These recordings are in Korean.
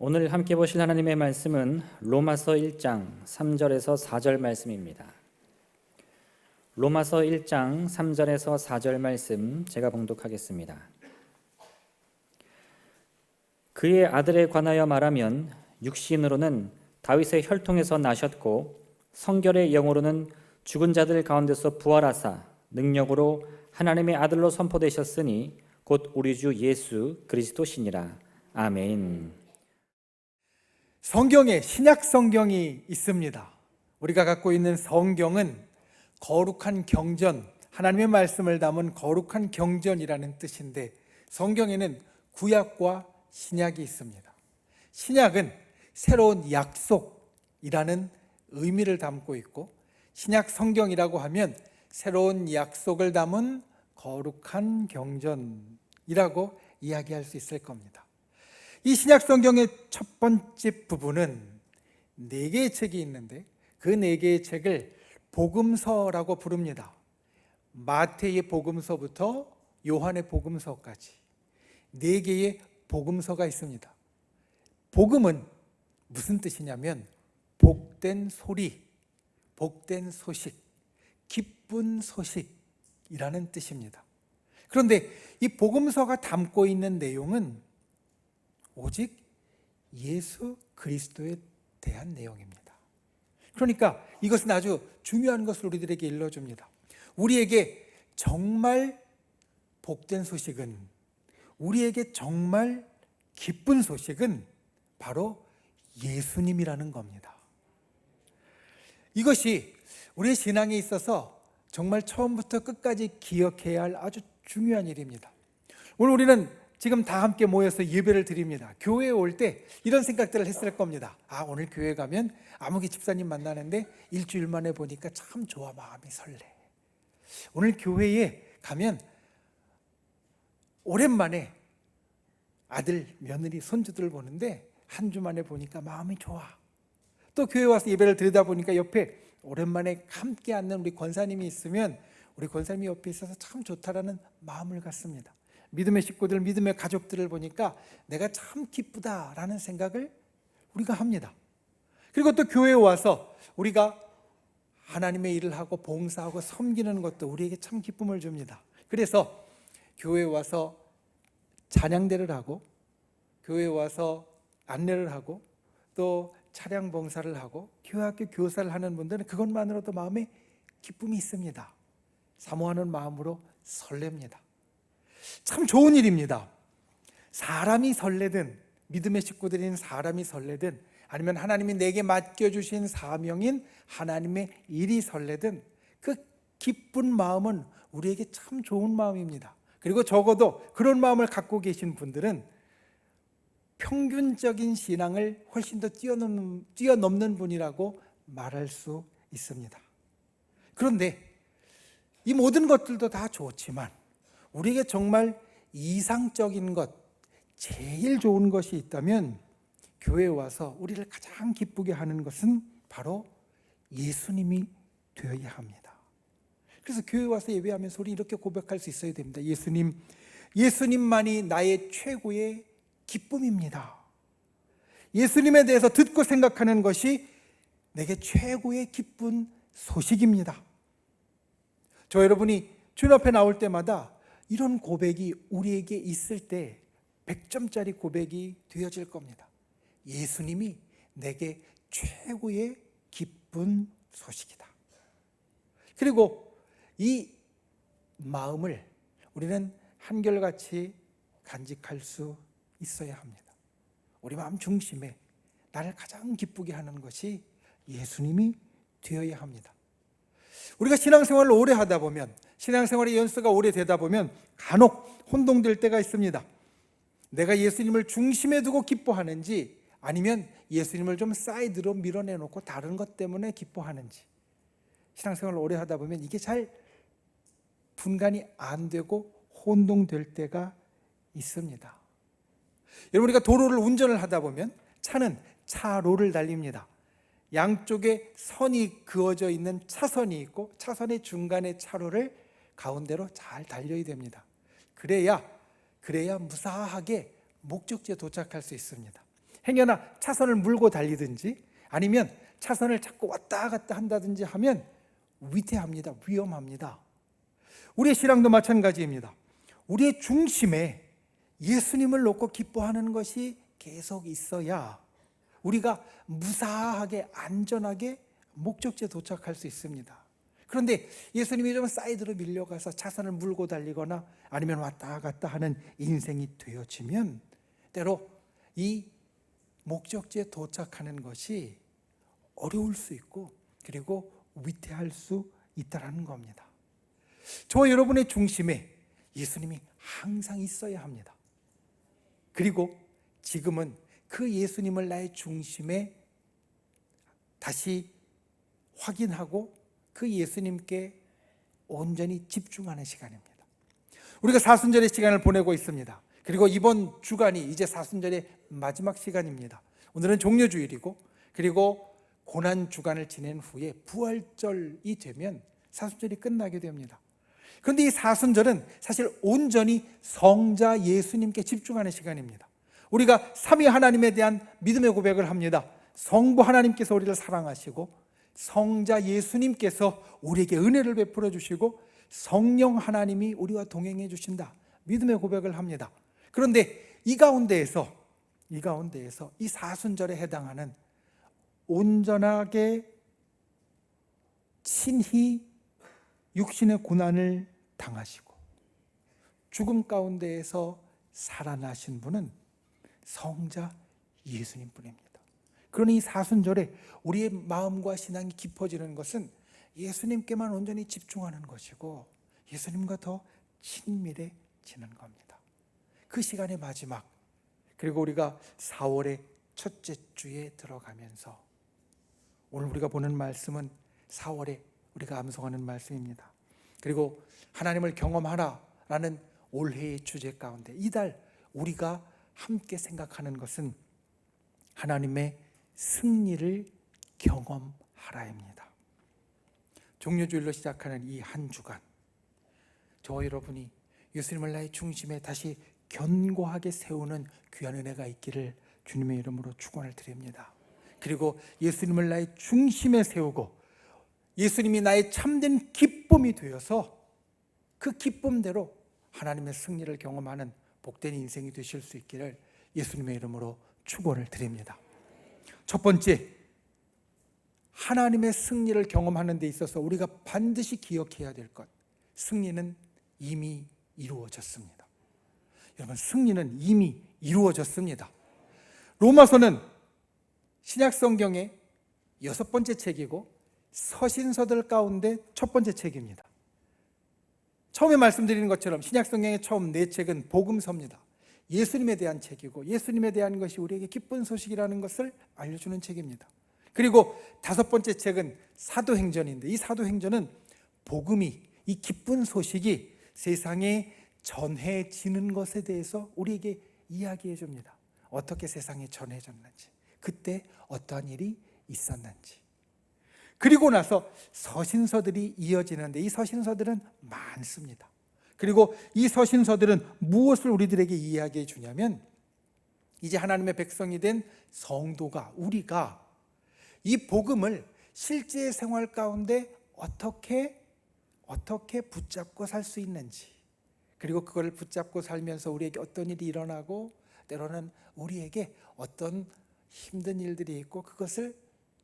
오늘 함께 보실 하나님의 말씀은 로마서 1장 3절에서 4절 말씀입니다. 로마서 1장 3절에서 4절 말씀 제가 봉독하겠습니다. 그의 아들에 관하여 말하면 육신으로는 다윗의 혈통에서 나셨고 성결의 영으로는 죽은 자들 가운데서 부활하사 능력으로 하나님의 아들로 선포되셨으니 곧 우리 주 예수 그리스도시니라. 아멘. 성경에 신약 성경이 있습니다. 우리가 갖고 있는 성경은 거룩한 경전, 하나님의 말씀을 담은 거룩한 경전이라는 뜻인데, 성경에는 구약과 신약이 있습니다. 신약은 새로운 약속이라는 의미를 담고 있고, 신약 성경이라고 하면 새로운 약속을 담은 거룩한 경전이라고 이야기할 수 있을 겁니다. 이 신약 성경의 첫 번째 부분은 4개의 책이 있는데, 그 4개의 책을 복음서라고 부릅니다. 마태의 복음서부터 요한의 복음서까지 4개의 복음서가 있습니다. 복음은 무슨 뜻이냐면 복된 소리, 복된 소식, 기쁜 소식이라는 뜻입니다. 그런데 이 복음서가 담고 있는 내용은 오직 예수 그리스도에 대한 내용입니다. 그러니까 이것은 아주 중요한 것을 우리들에게 일러줍니다. 우리에게 정말 복된 소식은, 우리에게 정말 기쁜 소식은 바로 예수님이라는 겁니다. 이것이 우리의 신앙에 있어서 정말 처음부터 끝까지 기억해야 할 아주 중요한 일입니다. 오늘 우리는 지금 다 함께 모여서 예배를 드립니다. 교회에 올 때 이런 생각들을 했을 겁니다. 오늘 교회 가면 아무개 집사님 만나는데 일주일 만에 보니까 참 좋아, 마음이 설레. 오늘 교회에 가면 오랜만에 아들, 며느리, 손주들을 보는데 한 주 만에 보니까 마음이 좋아. 또 교회 와서 예배를 드리다 보니까 옆에 오랜만에 함께 앉는 우리 권사님이 있으면 우리 권사님이 옆에 있어서 참 좋다라는 마음을 갖습니다. 믿음의 식구들, 믿음의 가족들을 보니까 내가 참 기쁘다라는 생각을 우리가 합니다. 그리고 또 교회에 와서 우리가 하나님의 일을 하고 봉사하고 섬기는 것도 우리에게 참 기쁨을 줍니다. 그래서 교회에 와서 찬양대를 하고, 교회에 와서 안내를 하고, 또 차량 봉사를 하고, 교회학교 교사를 하는 분들은 그것만으로도 마음에 기쁨이 있습니다. 사모하는 마음으로 설렙니다. 참 좋은 일입니다. 사람이 설레든, 믿음의 식구들인 사람이 설레든, 아니면 하나님이 내게 맡겨주신 사명인 하나님의 일이 설레든, 그 기쁜 마음은 우리에게 참 좋은 마음입니다. 그리고 적어도 그런 마음을 갖고 계신 분들은 평균적인 신앙을 훨씬 더 뛰어넘는 분이라고 말할 수 있습니다. 그런데 이 모든 것들도 다 좋지만 우리에게 정말 이상적인 것, 제일 좋은 것이 있다면 교회에 와서 우리를 가장 기쁘게 하는 것은 바로 예수님이 되어야 합니다. 그래서 교회에 와서 예배하면서 우리 이렇게 고백할 수 있어야 됩니다. 예수님만이 나의 최고의 기쁨입니다. 예수님에 대해서 듣고 생각하는 것이 내게 최고의 기쁜 소식입니다. 저 여러분이 주님 앞에 나올 때마다 이런 고백이 우리에게 있을 때 100점짜리 고백이 되어질 겁니다. 예수님이 내게 최고의 기쁜 소식이다. 그리고 이 마음을 우리는 한결같이 간직할 수 있어야 합니다. 우리 마음 중심에 나를 가장 기쁘게 하는 것이 예수님이 되어야 합니다. 우리가 신앙생활을 오래 하다 보면, 신앙생활의 연수가 오래되다 보면 간혹 혼동될 때가 있습니다. 내가 예수님을 중심에 두고 기뻐하는지, 아니면 예수님을 좀 사이드로 밀어내놓고 다른 것 때문에 기뻐하는지, 신앙생활을 오래 하다 보면 이게 잘 분간이 안 되고 혼동될 때가 있습니다. 여러분, 우리가 도로를 운전을 하다 보면 차는 차로를 달립니다. 양쪽에 선이 그어져 있는 차선이 있고, 차선의 중간에 차로를 가운데로 잘 달려야 됩니다. 그래야 무사하게 목적지에 도착할 수 있습니다. 행여나 차선을 물고 달리든지 아니면 차선을 자꾸 왔다 갔다 한다든지 하면 위태합니다. 위험합니다. 우리의 신앙도 마찬가지입니다. 우리의 중심에 예수님을 놓고 기뻐하는 것이 계속 있어야 우리가 무사하게 안전하게 목적지에 도착할 수 있습니다. 그런데 예수님이 좀 사이드로 밀려가서 차선을 물고 달리거나 아니면 왔다 갔다 하는 인생이 되어지면 때로 이 목적지에 도착하는 것이 어려울 수 있고 그리고 위태할 수 있다는 겁니다. 저와 여러분의 중심에 예수님이 항상 있어야 합니다. 그리고 지금은 그 예수님을 나의 중심에 다시 확인하고 그 예수님께 온전히 집중하는 시간입니다. 우리가 사순절의 시간을 보내고 있습니다. 그리고 이번 주간이 이제 사순절의 마지막 시간입니다. 오늘은 종려주일이고 그리고 고난주간을 지낸 후에 부활절이 되면 사순절이 끝나게 됩니다. 그런데 이 사순절은 사실 온전히 성자 예수님께 집중하는 시간입니다. 우리가 삼위 하나님에 대한 믿음의 고백을 합니다. 성부 하나님께서 우리를 사랑하시고 성자 예수님께서 우리에게 은혜를 베풀어 주시고 성령 하나님이 우리와 동행해 주신다. 믿음의 고백을 합니다. 그런데 이 가운데에서 이 사순절에 해당하는 온전하게 친히 육신의 고난을 당하시고 죽음 가운데에서 살아나신 분은 성자 예수님 뿐입니다. 그러니 이 사순절에 우리의 마음과 신앙이 깊어지는 것은 예수님께만 온전히 집중하는 것이고 예수님과 더 친밀해지는 겁니다. 그 시간의 마지막, 그리고 우리가 4월의 첫째 주에 들어가면서 오늘 우리가 보는 말씀은 4월에 우리가 암송하는 말씀입니다. 그리고 하나님을 경험하라라는 올해의 주제 가운데 이달 우리가 함께 생각하는 것은 하나님의 승리를 경험하라입니다. 종려주일로 시작하는 이 한 주간 저와 여러분이 예수님을 나의 중심에 다시 견고하게 세우는 귀한 은혜가 있기를 주님의 이름으로 축원을 드립니다. 그리고 예수님을 나의 중심에 세우고 예수님이 나의 참된 기쁨이 되어서 그 기쁨대로 하나님의 승리를 경험하는 복된 인생이 되실 수 있기를 예수님의 이름으로 축원을 드립니다. 첫 번째, 하나님의 승리를 경험하는 데 있어서 우리가 반드시 기억해야 될 것, 승리는 이미 이루어졌습니다. 여러분, 승리는 이미 이루어졌습니다. 로마서는 신약 성경의 6번째 책이고 서신서들 가운데 첫 번째 책입니다. 처음에 말씀드리는 것처럼 신약 성경의 처음 4책은 복음서입니다. 예수님에 대한 책이고 예수님에 대한 것이 우리에게 기쁜 소식이라는 것을 알려주는 책입니다. 그리고 5번째 책은 사도행전인데 이 사도행전은 복음이, 이 기쁜 소식이 세상에 전해지는 것에 대해서 우리에게 이야기해 줍니다. 어떻게 세상에 전해졌는지, 그때 어떠한 일이 있었는지. 그리고 나서 서신서들이 이어지는데 이 서신서들은 많습니다. 그리고 이 서신서들은 무엇을 우리들에게 이야기해 주냐면 이제 하나님의 백성이 된 성도가, 우리가 이 복음을 실제 생활 가운데 어떻게 붙잡고 살 수 있는지, 그리고 그걸 붙잡고 살면서 우리에게 어떤 일이 일어나고 때로는 우리에게 어떤 힘든 일들이 있고 그것을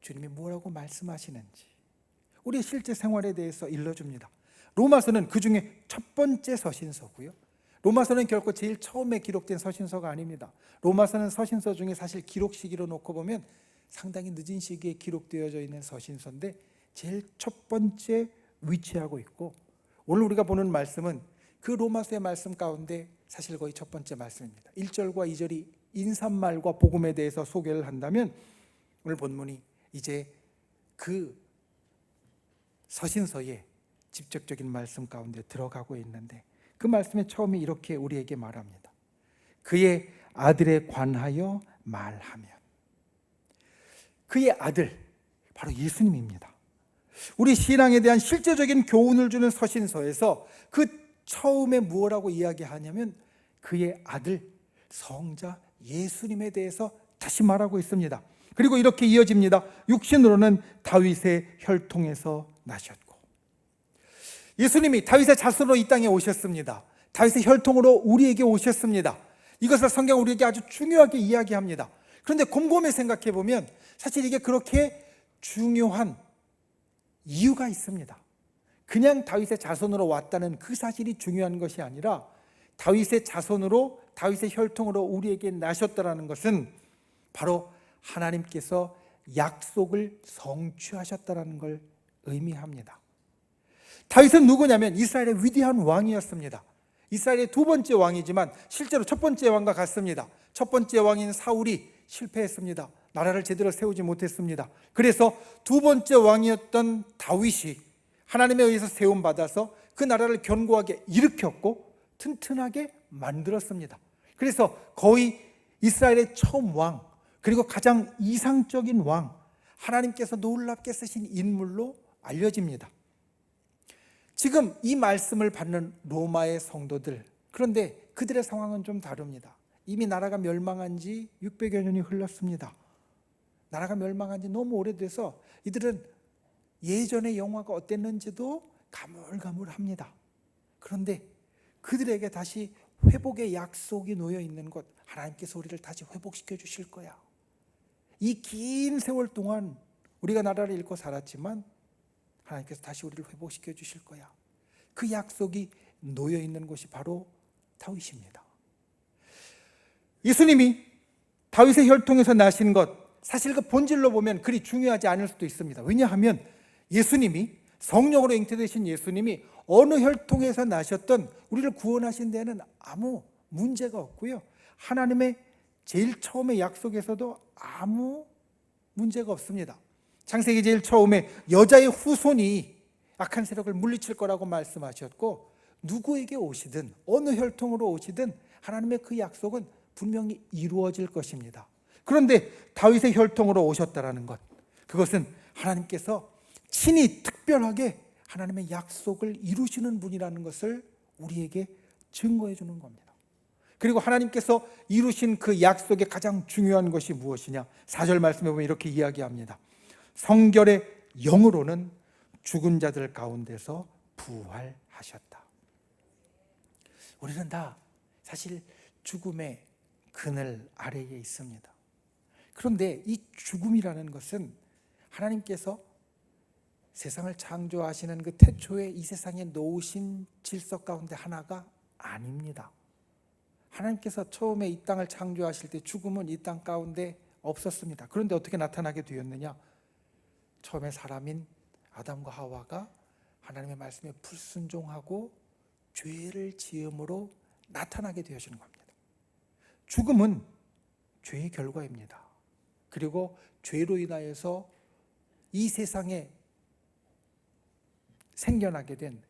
주님이 뭐라고 말씀하시는지 우리의 실제 생활에 대해서 일러줍니다. 로마서는 그 중에 첫 번째 서신서고요. 로마서는 결코 제일 처음에 기록된 서신서가 아닙니다. 로마서는 서신서 중에 사실 기록 시기로 놓고 보면 상당히 늦은 시기에 기록되어져 있는 서신서인데 제일 첫 번째 위치하고 있고, 오늘 우리가 보는 말씀은 그 로마서의 말씀 가운데 사실 거의 첫 번째 말씀입니다. 1절과 2절이 인사말과 복음에 대해서 소개를 한다면 오늘 본문이 이제 그 서신서의 직접적인 말씀 가운데 들어가고 있는데 그 말씀의 처음이 이렇게 우리에게 말합니다. 그의 아들에 관하여 말하면. 그의 아들, 바로 예수님입니다. 우리 신앙에 대한 실제적인 교훈을 주는 서신서에서 그 처음에 무엇라고 이야기하냐면 그의 아들 성자 예수님에 대해서 다시 말하고 있습니다. 그리고 이렇게 이어집니다. 육신으로는 다윗의 혈통에서 나셨고, 예수님이 다윗의 자손으로 이 땅에 오셨습니다. 다윗의 혈통으로 우리에게 오셨습니다. 이것을 성경 우리에게 아주 중요하게 이야기합니다. 그런데 곰곰이 생각해 보면 사실 이게 그렇게 중요한 이유가 있습니다. 그냥 다윗의 자손으로 왔다는 그 사실이 중요한 것이 아니라 다윗의 자손으로, 다윗의 혈통으로 우리에게 나셨다는 것은 바로 하나님께서 약속을 성취하셨다는 걸 의미합니다. 다윗은 누구냐면 이스라엘의 위대한 왕이었습니다. 이스라엘의 두 번째 왕이지만 실제로 첫 번째 왕과 같습니다. 첫 번째 왕인 사울이 실패했습니다. 나라를 제대로 세우지 못했습니다. 그래서 두 번째 왕이었던 다윗이 하나님에 의해서 세움받아서 그 나라를 견고하게 일으켰고 튼튼하게 만들었습니다. 그래서 거의 이스라엘의 처음 왕, 그리고 가장 이상적인 왕, 하나님께서 놀랍게 쓰신 인물로 알려집니다. 지금 이 말씀을 받는 로마의 성도들, 그런데 그들의 상황은 좀 다릅니다. 이미 나라가 멸망한 지 600여 년이 흘렀습니다. 나라가 멸망한 지 너무 오래돼서 이들은 예전의 영화가 어땠는지도 가물가물합니다. 그런데 그들에게 다시 회복의 약속이 놓여 있는 것, 하나님께서 우리를 다시 회복시켜 주실 거야. 이 긴 세월 동안 우리가 나라를 잃고 살았지만 하나님께서 다시 우리를 회복시켜 주실 거야. 그 약속이 놓여 있는 곳이 바로 다윗입니다. 예수님이 다윗의 혈통에서 나신 것, 사실 그 본질로 보면 그리 중요하지 않을 수도 있습니다. 왜냐하면 예수님이, 성령으로 잉태되신 예수님이 어느 혈통에서 나셨던 우리를 구원하신 데는 아무 문제가 없고요, 하나님의 제일 처음의 약속에서도 아무 문제가 없습니다. 창세기 제일 처음에 여자의 후손이 악한 세력을 물리칠 거라고 말씀하셨고, 누구에게 오시든 어느 혈통으로 오시든 하나님의 그 약속은 분명히 이루어질 것입니다. 그런데 다윗의 혈통으로 오셨다라는 것, 그것은 하나님께서 친히 특별하게 하나님의 약속을 이루시는 분이라는 것을 우리에게 증거해 주는 겁니다. 그리고 하나님께서 이루신 그 약속의 가장 중요한 것이 무엇이냐? 4절 말씀에 보면 이렇게 이야기합니다. 성결의 영으로는 죽은 자들 가운데서 부활하셨다. 우리는 다 사실 죽음의 그늘 아래에 있습니다. 그런데 이 죽음이라는 것은 하나님께서 세상을 창조하시는 그 태초에 이 세상에 놓으신 질서 가운데 하나가 아닙니다. 하나님께서 처음에 이 땅을 창조하실 때 죽음은 이 땅 가운데 없었습니다. 그런데 어떻게 나타나게 되었느냐? 처음에 사람인 아담과 하와가 하나님의 말씀에 불순종하고 죄를 지음으로 나타나게 되어지는 겁니다. 죽음은 죄의 결과입니다. 그리고 죄로 인하여서 이 세상에 생겨나게 된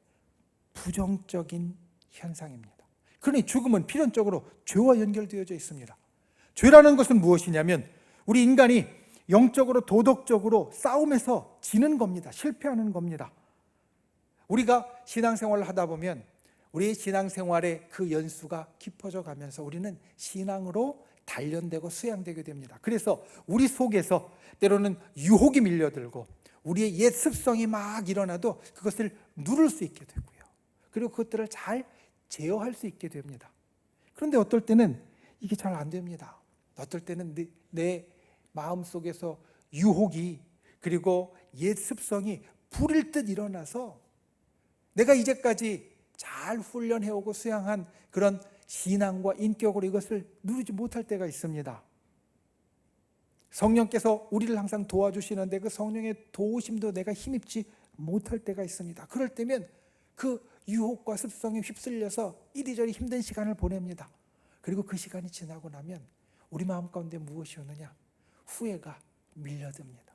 부정적인 현상입니다. 그러니 죽음은 필연적으로 죄와 연결되어져 있습니다. 죄라는 것은 무엇이냐면 우리 인간이 영적으로 도덕적으로 싸움에서 지는 겁니다. 실패하는 겁니다. 우리가 신앙생활을 하다 보면 우리의 신앙생활의 그 연수가 깊어져 가면서 우리는 신앙으로 단련되고 수양되게 됩니다. 그래서 우리 속에서 때로는 유혹이 밀려들고 우리의 옛 습성이 막 일어나도 그것을 누를 수 있게 되고요, 그리고 그것들을 잘 제어할 수 있게 됩니다. 그런데 어떨 때는 이게 잘 안 됩니다. 어떨 때는 내 마음속에서 유혹이, 그리고 옛 습성이 불일 듯 일어나서 내가 이제까지 잘 훈련해오고 수양한 그런 신앙과 인격으로 이것을 누리지 못할 때가 있습니다. 성령께서 우리를 항상 도와주시는데 그 성령의 도우심도 내가 힘입지 못할 때가 있습니다. 그럴 때면 그 유혹과 습성에 휩쓸려서 이리저리 힘든 시간을 보냅니다. 그리고 그 시간이 지나고 나면 우리 마음 가운데 무엇이 오느냐? 후회가 밀려듭니다.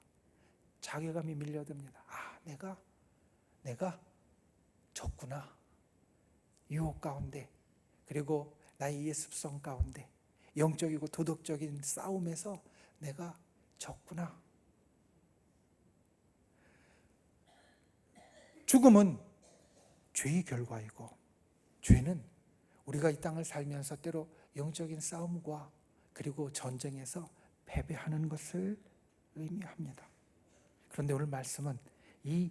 자괴감이 밀려듭니다. 아, 내가 졌구나. 유혹 가운데, 그리고 나의 옛 습성 가운데, 영적이고 도덕적인 싸움에서 내가 졌구나. 죽음은 죄의 결과이고, 죄는 우리가 이 땅을 살면서 때로 영적인 싸움과 그리고 전쟁에서 패배하는 것을 의미합니다. 그런데 오늘 말씀은 이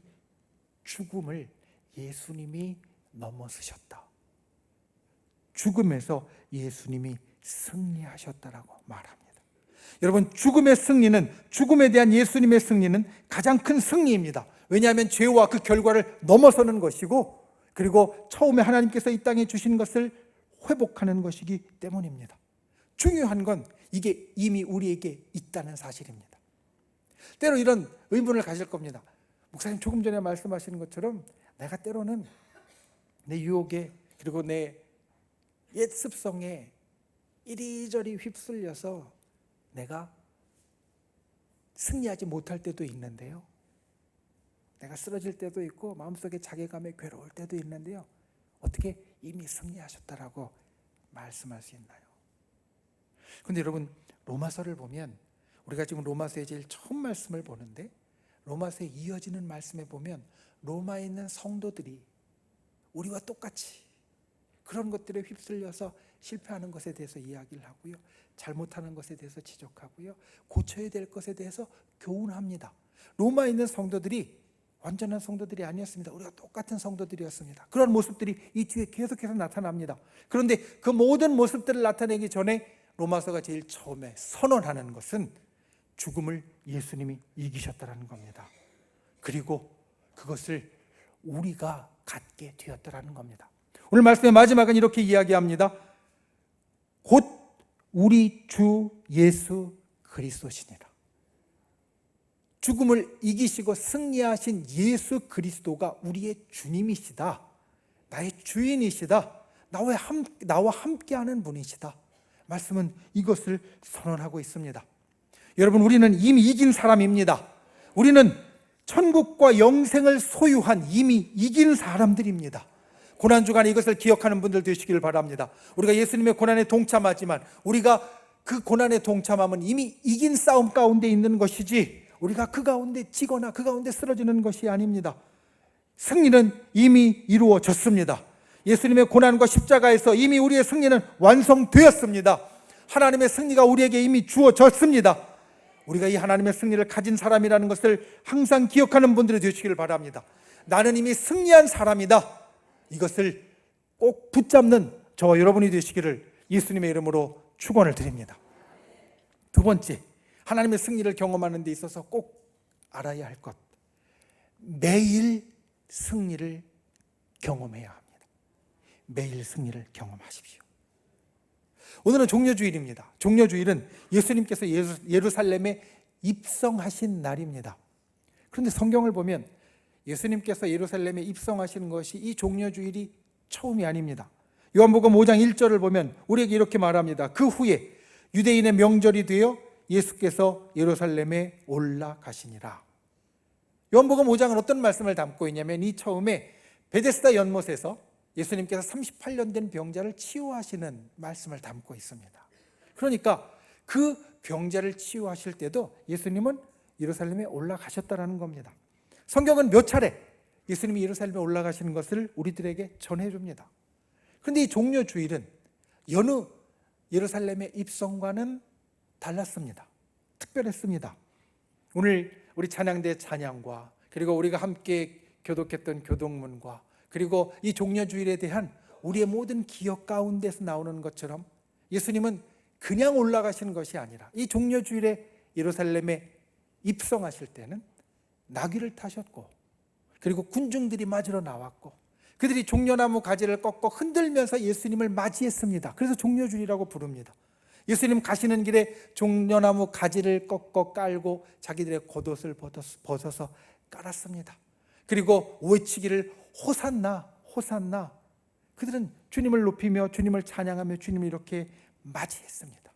죽음을 예수님이 넘어서셨다. 죽음에서 예수님이 승리하셨다라고 말합니다. 여러분, 죽음의 승리는, 죽음에 대한 예수님의 승리는 가장 큰 승리입니다. 왜냐하면 죄와 그 결과를 넘어서는 것이고, 그리고 처음에 하나님께서 이 땅에 주신 것을 회복하는 것이기 때문입니다. 중요한 건 이게 이미 우리에게 있다는 사실입니다. 때로 이런 의문을 가질 겁니다. 목사님, 조금 전에 말씀하시는 것처럼 내가 때로는 내 유혹에, 그리고 내 옛 습성에 이리저리 휩쓸려서 내가 승리하지 못할 때도 있는데요. 내가 쓰러질 때도 있고 마음속에 자괴감에 괴로울 때도 있는데요. 어떻게 이미 승리하셨다라고 말씀할 수 있나요? 그런데 여러분, 로마서를 보면, 우리가 지금 로마서의 제일 처음 말씀을 보는데, 로마서에 이어지는 말씀에 보면 로마에 있는 성도들이 우리와 똑같이 그런 것들에 휩쓸려서 실패하는 것에 대해서 이야기를 하고요, 잘못하는 것에 대해서 지적하고요, 고쳐야 될 것에 대해서 교훈합니다. 로마에 있는 성도들이 완전한 성도들이 아니었습니다. 우리가 똑같은 성도들이었습니다. 그런 모습들이 이 뒤에 계속해서 나타납니다. 그런데 그 모든 모습들을 나타내기 전에 로마서가 제일 처음에 선언하는 것은 죽음을 예수님이 이기셨다는 겁니다. 그리고 그것을 우리가 갖게 되었다는 겁니다. 오늘 말씀의 마지막은 이렇게 이야기합니다. 곧 우리 주 예수 그리스도시니라. 죽음을 이기시고 승리하신 예수 그리스도가 우리의 주님이시다, 나의 주인이시다, 나와 함께하는 분이시다. 말씀은 이것을 선언하고 있습니다. 여러분, 우리는 이미 이긴 사람입니다. 우리는 천국과 영생을 소유한 이미 이긴 사람들입니다. 고난주간에 이것을 기억하는 분들 되시길 바랍니다. 우리가 예수님의 고난에 동참하지만 우리가 그 고난에 동참함은 이미 이긴 싸움 가운데 있는 것이지, 우리가 그 가운데 지거나 그 가운데 쓰러지는 것이 아닙니다. 승리는 이미 이루어졌습니다. 예수님의 고난과 십자가에서 이미 우리의 승리는 완성되었습니다. 하나님의 승리가 우리에게 이미 주어졌습니다. 우리가 이 하나님의 승리를 가진 사람이라는 것을 항상 기억하는 분들이 되시길 바랍니다. 나는 이미 승리한 사람이다, 이것을 꼭 붙잡는 저와 여러분이 되시기를 예수님의 이름으로 축원을 드립니다. 두 번째, 하나님의 승리를 경험하는 데 있어서 꼭 알아야 할 것, 매일 승리를 경험해야 합니다. 매일 승리를 경험하십시오. 오늘은 종려주일입니다. 종려주일은 예수님께서 예루살렘에 입성하신 날입니다. 그런데 성경을 보면 예수님께서 예루살렘에 입성하신 것이 이 종려주일이 처음이 아닙니다. 요한복음 5장 1절을 보면 우리에게 이렇게 말합니다. 그 후에 유대인의 명절이 되어 예수께서 예루살렘에 올라가시니라. 요한복음 5장은 어떤 말씀을 담고 있냐면, 이 처음에 베데스다 연못에서 예수님께서 38년 된 병자를 치유하시는 말씀을 담고 있습니다. 그러니까 그 병자를 치유하실 때도 예수님은 예루살렘에 올라가셨다는 겁니다. 성경은 몇 차례 예수님이 예루살렘에 올라가시는 것을 우리들에게 전해줍니다. 그런데 이 종려주일은 여느 예루살렘의 입성과는 달랐습니다. 특별했습니다. 오늘 우리 찬양대 찬양과, 그리고 우리가 함께 교독했던 교독문과, 그리고 이 종려주일에 대한 우리의 모든 기억 가운데서 나오는 것처럼 예수님은 그냥 올라가시는 것이 아니라 이 종려주일에 예루살렘에 입성하실 때는 나귀를 타셨고, 그리고 군중들이 맞으러 나왔고, 그들이 종려나무 가지를 꺾고 흔들면서 예수님을 맞이했습니다. 그래서 종려주일이라고 부릅니다. 예수님 가시는 길에 종려나무 가지를 꺾어 깔고 자기들의 겉옷을 벗어서 깔았습니다. 그리고 외치기를 호산나 호산나. 그들은 주님을 높이며 주님을 찬양하며 주님을 이렇게 맞이했습니다.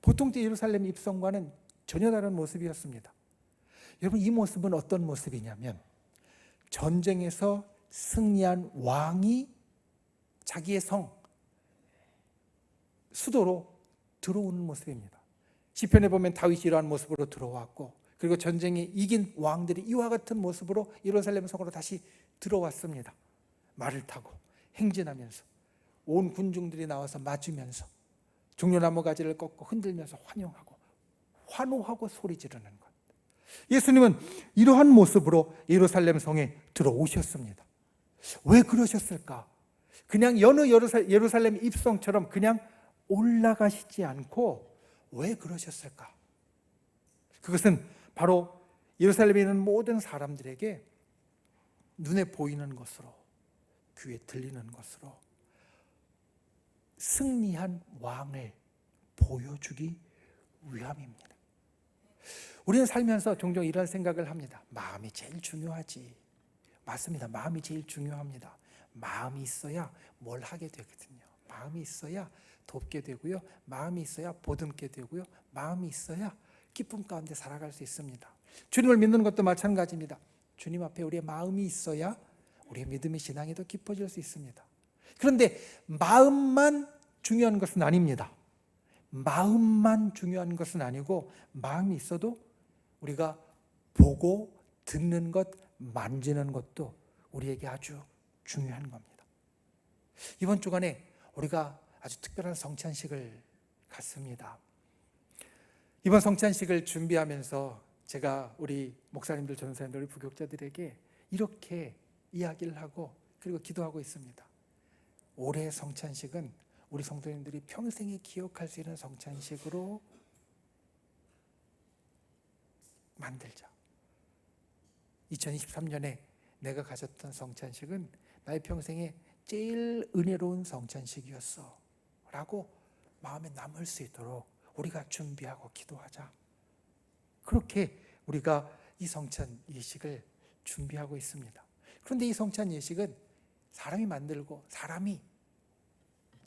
보통 때 예루살렘 입성과는 전혀 다른 모습이었습니다. 여러분, 이 모습은 어떤 모습이냐면, 전쟁에서 승리한 왕이 자기의 성 수도로 들어오는 모습입니다. 시편에 보면 다윗이 이러한 모습으로 들어왔고, 그리고 전쟁에 이긴 왕들이 이와 같은 모습으로 예루살렘 성으로 다시 들어왔습니다. 말을 타고 행진하면서 온 군중들이 나와서 맞으면서 종려나무 가지를 꺾고 흔들면서 환영하고 환호하고 소리 지르는 것. 예수님은 이러한 모습으로 예루살렘 성에 들어오셨습니다. 왜 그러셨을까? 그냥 여느 예루살렘 입성처럼 그냥 올라가시지 않고 왜 그러셨을까? 그것은 바로 예루살렘에 있는 모든 사람들에게 눈에 보이는 것으로, 귀에 들리는 것으로 승리한 왕을 보여주기 위함입니다. 우리는 살면서 종종 이런 생각을 합니다. 마음이 제일 중요하지. 맞습니다. 마음이 제일 중요합니다. 마음이 있어야 뭘 하게 되거든요. 마음이 있어야 돕게 되고요. 마음이 있어야 보듬게 되고요. 마음이 있어야 기쁨 가운데 살아갈 수 있습니다. 주님을 믿는 것도 마찬가지입니다. 주님 앞에 우리의 마음이 있어야 우리의 믿음의 신앙이 더 깊어질 수 있습니다. 그런데 마음만 중요한 것은 아닙니다. 마음만 중요한 것은 아니고 마음이 있어도 우리가 보고 듣는 것, 만지는 것도 우리에게 아주 중요한 겁니다. 이번 주간에 우리가 아주 특별한 성찬식을 갖습니다. 이번 성찬식을 준비하면서 제가 우리 목사님들, 전사님들, 우리 부교육자들에게 이렇게 이야기를 하고 그리고 기도하고 있습니다. 올해의 성찬식은 우리 성도님들이 평생에 기억할 수 있는 성찬식으로 만들자. 2023년에 내가 가졌던 성찬식은 나의 평생에 제일 은혜로운 성찬식이었어 라고 마음에 남을 수 있도록 우리가 준비하고 기도하자. 그렇게 우리가 이 성찬 예식을 준비하고 있습니다. 그런데 이 성찬 예식은 사람이 만들고 사람이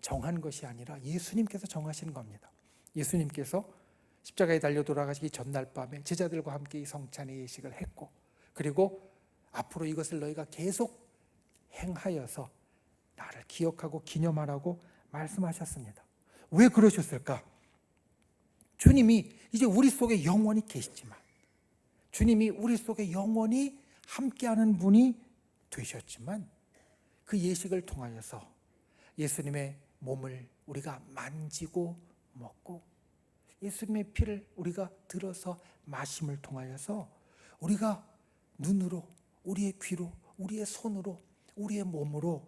정한 것이 아니라 예수님께서 정하신 겁니다. 예수님께서 십자가에 달려 돌아가시기 전날 밤에 제자들과 함께 이 성찬의 예식을 했고, 그리고 앞으로 이것을 너희가 계속 행하여서 나를 기억하고 기념하라고 말씀하셨습니다. 왜 그러셨을까? 주님이 이제 우리 속에 영원히 계시지만, 주님이 우리 속에 영원히 함께하는 분이 되셨지만, 그 예식을 통하여서 예수님의 몸을 우리가 만지고 먹고 예수님의 피를 우리가 들어서 마심을 통하여서 우리가 눈으로, 우리의 귀로, 우리의 손으로, 우리의 몸으로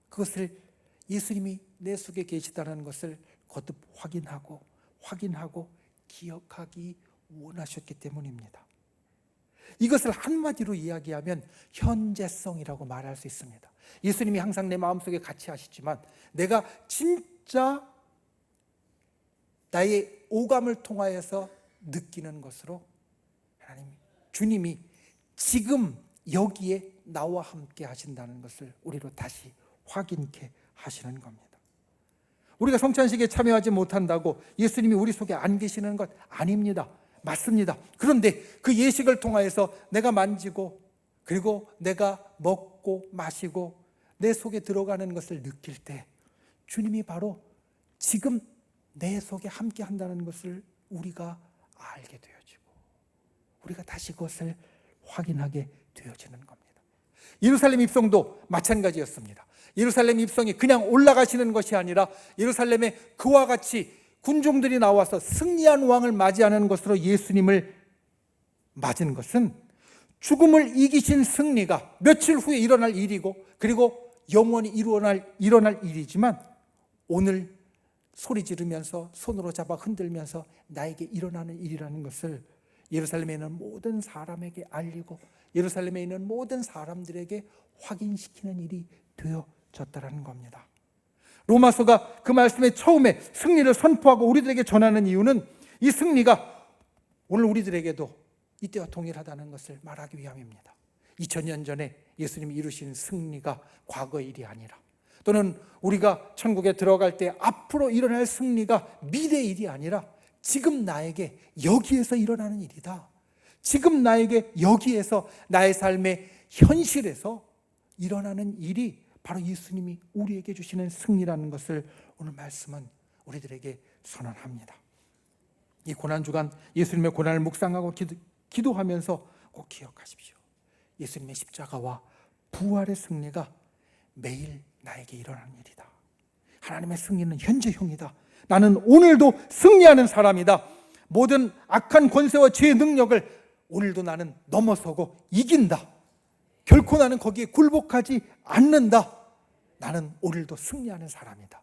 그것을 예수님이 내 속에 계시다는 것을 거듭 확인하고 기억하기 원하셨기 때문입니다. 이것을 한마디로 이야기하면 현재성이라고 말할 수 있습니다. 예수님이 항상 내 마음속에 같이 하시지만 내가 진짜 나의 오감을 통하여서 느끼는 것으로 하나님, 주님이 지금 여기에 나와 함께 하신다는 것을 우리로 다시 확인케 하시는 겁니다. 우리가 성찬식에 참여하지 못한다고 예수님이 우리 속에 안 계시는 것 아닙니다. 맞습니다. 그런데 그 예식을 통하여서 내가 만지고 그리고 내가 먹고 마시고 내 속에 들어가는 것을 느낄 때 주님이 바로 지금 내 속에 함께 한다는 것을 우리가 알게 되어지고 우리가 다시 그것을 확인하게 되어지는 겁니다. 예루살렘 입성도 마찬가지였습니다. 예루살렘 입성이 그냥 올라가시는 것이 아니라 예루살렘에 그와 같이 군종들이 나와서 승리한 왕을 맞이하는 것으로 예수님을 맞은 것은 죽음을 이기신 승리가 며칠 후에 일어날 일이고 그리고 영원히 일어날 일이지만 오늘 소리 지르면서 손으로 잡아 흔들면서 나에게 일어나는 일이라는 것을 예루살렘에 있는 모든 사람에게 알리고 예루살렘에 있는 모든 사람들에게 확인시키는 일이 되어졌다는 겁니다. 로마서가 그 말씀의 처음에 승리를 선포하고 우리들에게 전하는 이유는 이 승리가 오늘 우리들에게도 이때와 동일하다는 것을 말하기 위함입니다. 2000년 전에 예수님이 이루신 승리가 과거의 일이 아니라 또는 우리가 천국에 들어갈 때 앞으로 일어날 승리가 미래의 일이 아니라 지금 나에게 여기에서 일어나는 일이다. 지금 나에게 여기에서 나의 삶의 현실에서 일어나는 일이 바로 예수님이 우리에게 주시는 승리라는 것을 오늘 말씀은 우리들에게 선언합니다. 이 고난주간 예수님의 고난을 묵상하고 기도하면서 꼭 기억하십시오. 예수님의 십자가와 부활의 승리가 매일 나에게 일어나는 일이다. 하나님의 승리는 현재형이다. 나는 오늘도 승리하는 사람이다. 모든 악한 권세와 죄의 능력을 오늘도 나는 넘어서고 이긴다. 결코 나는 거기에 굴복하지 않는다. 나는 오늘도 승리하는 사람이다.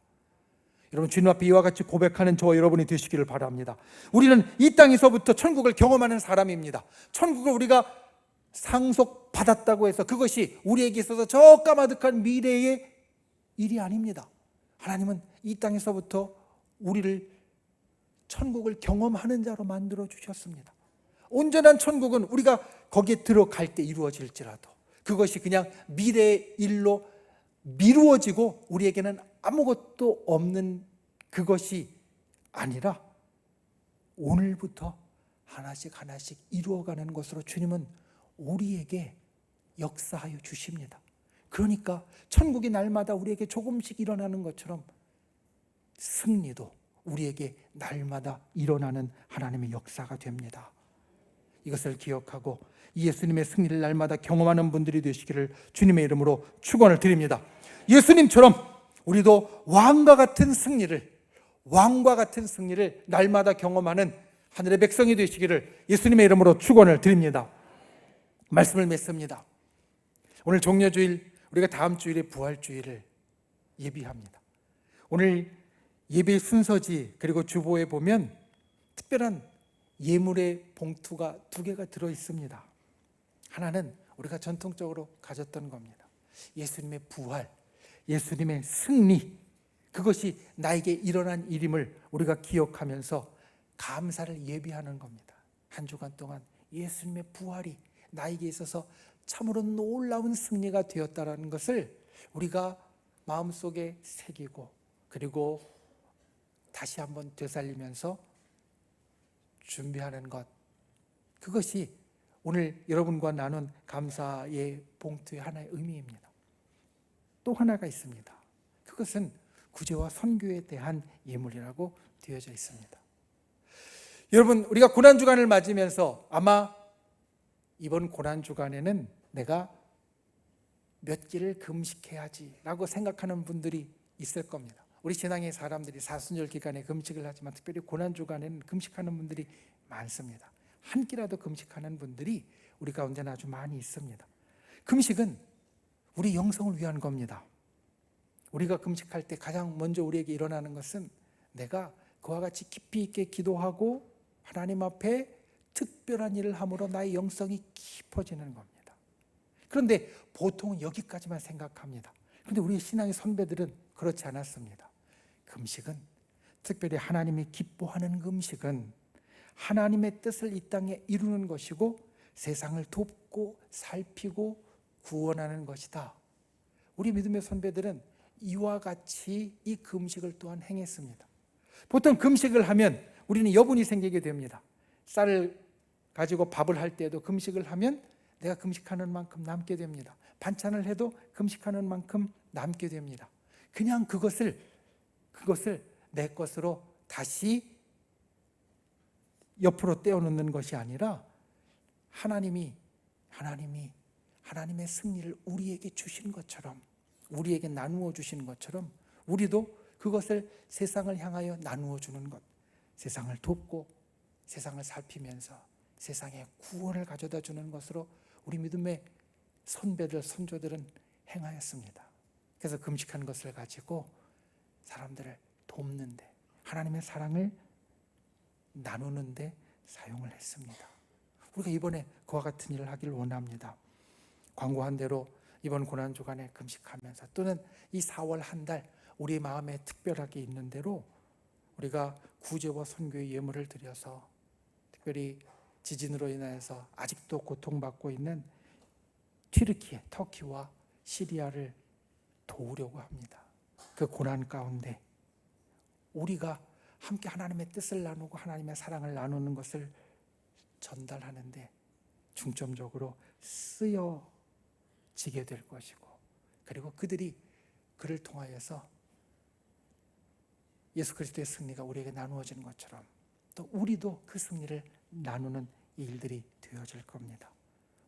여러분, 주님 앞에 이와 같이 고백하는 저와 여러분이 되시기를 바랍니다. 우리는 이 땅에서부터 천국을 경험하는 사람입니다. 천국을 우리가 상속받았다고 해서 그것이 우리에게 있어서 저 까마득한 미래의 일이 아닙니다. 하나님은 이 땅에서부터 우리를 천국을 경험하는 자로 만들어 주셨습니다. 온전한 천국은 우리가 거기에 들어갈 때 이루어질지라도 그것이 그냥 미래의 일로 미루어지고 우리에게는 아무것도 없는 그것이 아니라 오늘부터 하나씩 하나씩 이루어가는 것으로 주님은 우리에게 역사하여 주십니다. 그러니까 천국이 날마다 우리에게 조금씩 일어나는 것처럼 승리도 우리에게 날마다 일어나는 하나님의 역사가 됩니다. 이것을 기억하고 예수님의 승리를 날마다 경험하는 분들이 되시기를 주님의 이름으로 축원을 드립니다. 예수님처럼 우리도 왕과 같은 승리를 날마다 경험하는 하늘의 백성이 되시기를 예수님의 이름으로 축원을 드립니다. 말씀을 맺습니다. 오늘 종려주일, 우리가 다음 주일에 부활주일을 예비합니다. 오늘 예배 순서지 그리고 주보에 보면 특별한 예물의 봉투가 2개가 들어 있습니다. 하나는 우리가 전통적으로 가졌던 겁니다. 예수님의 부활, 예수님의 승리, 그것이 나에게 일어난 일임을 우리가 기억하면서 감사를 예비하는 겁니다. 한 주간 동안 예수님의 부활이 나에게 있어서 참으로 놀라운 승리가 되었다는 것을 우리가 마음속에 새기고 그리고 다시 한번 되살리면서 준비하는 것, 그것이 오늘 여러분과 나눈 감사의 봉투의 하나의 의미입니다. 또 하나가 있습니다. 그것은 구제와 선교에 대한 예물이라고 되어져 있습니다. 여러분, 우리가 고난주간을 맞으면서 아마 이번 고난주간에는 내가 몇 끼를 금식해야지 라고 생각하는 분들이 있을 겁니다. 우리 신앙의 사람들이 사순절 기간에 금식을 하지만 특별히 고난주간에는 금식하는 분들이 많습니다. 한 끼라도 금식하는 분들이 우리 가운데는 아주 많이 있습니다. 금식은 우리 영성을 위한 겁니다. 우리가 금식할 때 가장 먼저 우리에게 일어나는 것은 내가 그와 같이 깊이 있게 기도하고 하나님 앞에 특별한 일을 함으로 나의 영성이 깊어지는 겁니다. 그런데 보통은 여기까지만 생각합니다. 그런데 우리 신앙의 선배들은 그렇지 않았습니다. 금식은, 특별히 하나님이 기뻐하는 금식은 하나님의 뜻을 이 땅에 이루는 것이고 세상을 돕고 살피고 구원하는 것이다. 우리 믿음의 선배들은 이와 같이 이 금식을 또한 행했습니다. 보통 금식을 하면 우리는 여분이 생기게 됩니다. 쌀을 가지고 밥을 할 때도 금식을 하면 내가 금식하는 만큼 남게 됩니다. 반찬을 해도 금식하는 만큼 남게 됩니다. 그냥 그것을 내 것으로 다시 옆으로 떼어놓는 것이 아니라 하나님의 승리를 우리에게 주신 것처럼, 우리에게 나누어 주신 것처럼 우리도 그것을 세상을 향하여 나누어 주는 것, 세상을 돕고 세상을 살피면서 세상에 구원을 가져다 주는 것으로 우리 믿음의 선배들, 선조들은 행하였습니다. 그래서 금식한 것을 가지고 사람들을 돕는데, 하나님의 사랑을 나누는데 사용을 했습니다. 우리가 이번에 그와 같은 일을 하기를 원합니다. 광고한 대로 이번 고난주간에 금식하면서 또는 이 4월 한 달 우리 마음에 특별하게 있는 대로 우리가 구제와 선교의 예물을 드려서 특별히 지진으로 인해서 아직도 고통받고 있는 튀르키예, 터키와 시리아를 도우려고 합니다. 그 고난 가운데 우리가 함께 하나님의 뜻을 나누고 하나님의 사랑을 나누는 것을 전달하는데 중점적으로 쓰여지게 될 것이고, 그리고 그들이 그를 통하여서 예수 그리스도의 승리가 우리에게 나누어지는 것처럼 또 우리도 그 승리를 나누는 일들이 되어질 겁니다.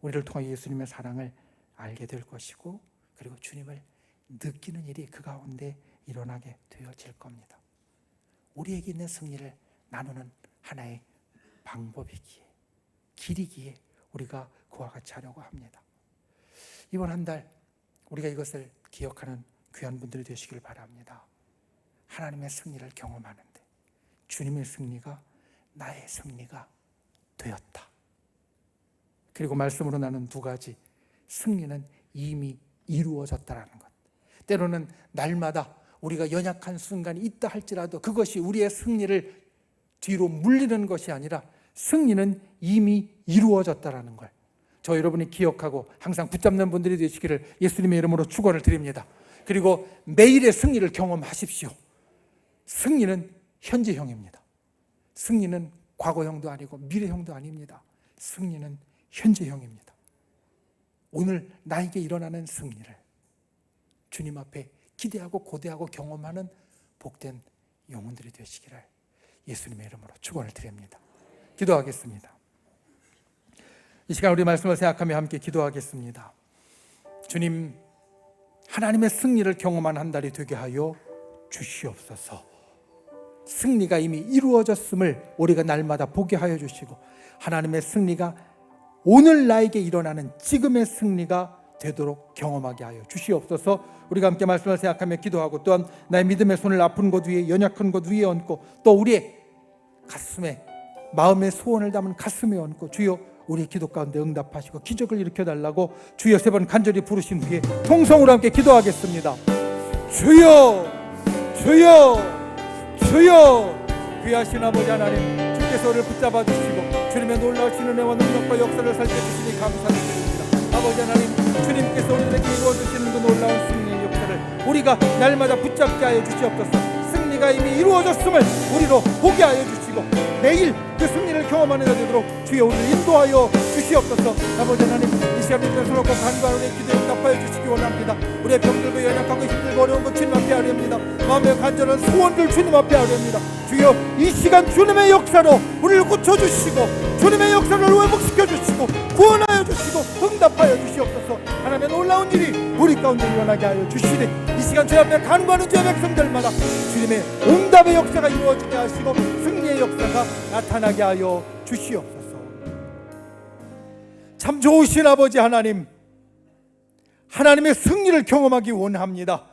우리를 통하여 예수님의 사랑을 알게 될 것이고, 그리고 주님을 느끼는 일이 그 가운데 일어나게 되어질 겁니다. 우리에게 있는 승리를 나누는 하나의 방법이기에, 길이기에 우리가 그와 같이 하려고 합니다. 이번 한 달 우리가 이것을 기억하는 귀한 분들이 되시길 바랍니다. 하나님의 승리를 경험하는데 주님의 승리가 나의 승리가 되었다. 그리고 말씀으로 나눈 두 가지, 승리는 이미 이루어졌다라는 것. 때로는 날마다 우리가 연약한 순간이 있다 할지라도 그것이 우리의 승리를 뒤로 물리는 것이 아니라 승리는 이미 이루어졌다라는 걸 저 여러분이 기억하고 항상 붙잡는 분들이 되시기를 예수님의 이름으로 축원을 드립니다. 그리고 매일의 승리를 경험하십시오. 승리는 현재형입니다. 승리는 과거형도 아니고 미래형도 아닙니다. 승리는 현재형입니다. 오늘 나에게 일어나는 승리를 주님 앞에 기대하고 고대하고 경험하는 복된 영혼들이 되시기를 예수님의 이름으로 축원을 드립니다. 기도하겠습니다. 이 시간 우리 말씀을 생각하며 함께 기도하겠습니다. 주님, 하나님의 승리를 경험한 한 달이 되게 하여 주시옵소서. 승리가 이미 이루어졌음을 우리가 날마다 보게 하여 주시고 하나님의 승리가 오늘 나에게 일어나는 지금의 승리가 되도록 경험하게 하여 주시옵소서. 우리가 함께 말씀을 생각하며 기도하고 또한 나의 믿음의 손을 아픈 곳 위에, 연약한 곳 위에 얹고 또 우리의 가슴에, 마음의 소원을 담은 가슴에 얹고 주여 우리의 기도 가운데 응답하시고 기적을 일으켜달라고 주여 3번 간절히 부르신 후에 통성으로 함께 기도하겠습니다. 주여, 주여, 주여. 귀하신 아버지 하나님, 주께서 우리를 붙잡아 주시고 주님의 놀라우신 은혜와 능력과 역사를 살펴주시니 감사드립니다. 아버지 하나님, 주님께서 우리에게 이루어주시는 그 놀라운 승리의 역사를 우리가 날마다 붙잡게 하여 주시옵소서. 승리가 이미 이루어졌음을 우리로 보게 하여 주시고 매일 그 승리를 경험하는 자 되도록 주여 우리를 인도하여 주시옵소서. 아버지 하나님, 이 시간 믿음의 손을 꼭 간구하는 기도에 응답하여 주시기 원합니다. 우리의 병들고 연약하고 힘들고 어려운 것 주님 앞에 하렵니다. 마음의 간절한 소원들 주님 앞에 하렵니다. 주여 이 시간 주님의 역사로 우리를 고쳐주시고 주님의 역사를 회복시켜 주시고 구원하여 주시고 응답하여 주시옵소서. 하나님의 놀라운 일이 우리 가운데 일어나게 하여 주시되 이 시간 주님 앞에 간구하는 주의 백성들마다 주님의 응답의 역사가 이루어지게 하시고 승리의 역사가 나타나게 하여 주시옵소서. 참 좋으신 아버지 하나님, 하나님의 승리를 경험하기 원합니다.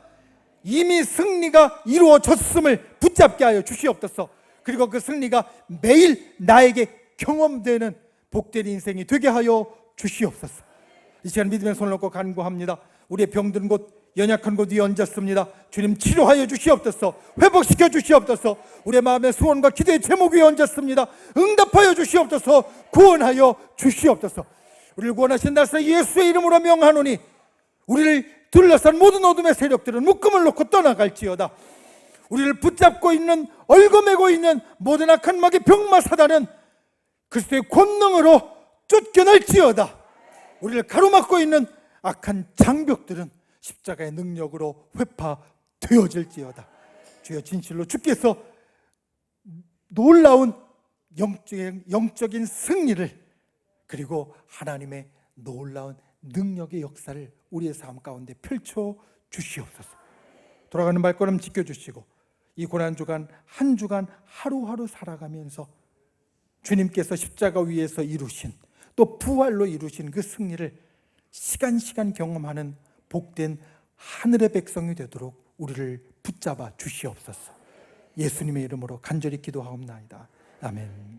이미 승리가 이루어졌음을 붙잡게 하여 주시옵소서. 그리고 그 승리가 매일 나에게 경험되는 복된 인생이 되게 하여 주시옵소서. 이 시간 믿음의 손을 놓고 간구합니다. 우리의 병든 곳, 연약한 곳 위에 얹었습니다. 주님 치료하여 주시옵소서. 회복시켜 주시옵소서. 우리의 마음의 소원과 기도의 제목 위에 얹었습니다. 응답하여 주시옵소서. 구원하여 주시옵소서. 우리를 구원하신 나사 예수의 이름으로 명하노니 우리를 둘러싼 모든 어둠의 세력들은 묶음을 놓고 떠나갈지어다. 우리를 붙잡고 있는, 얽어매고 있는 모든 악한 마귀 병마 사단은 그리스도의 권능으로 쫓겨날지어다. 우리를 가로막고 있는 악한 장벽들은 십자가의 능력으로 회파되어질지어다. 주여, 진실로 주께서 놀라운 영적인 승리를 그리고 하나님의 놀라운 능력의 역사를 우리의 삶 가운데 펼쳐 주시옵소서. 돌아가는 발걸음 지켜주시고 이 고난주간 한 주간 하루하루 살아가면서 주님께서 십자가 위에서 이루신 또 부활로 이루신 그 승리를 시간 경험하는 복된 하늘의 백성이 되도록 우리를 붙잡아 주시옵소서. 예수님의 이름으로 간절히 기도하옵나이다. 아멘.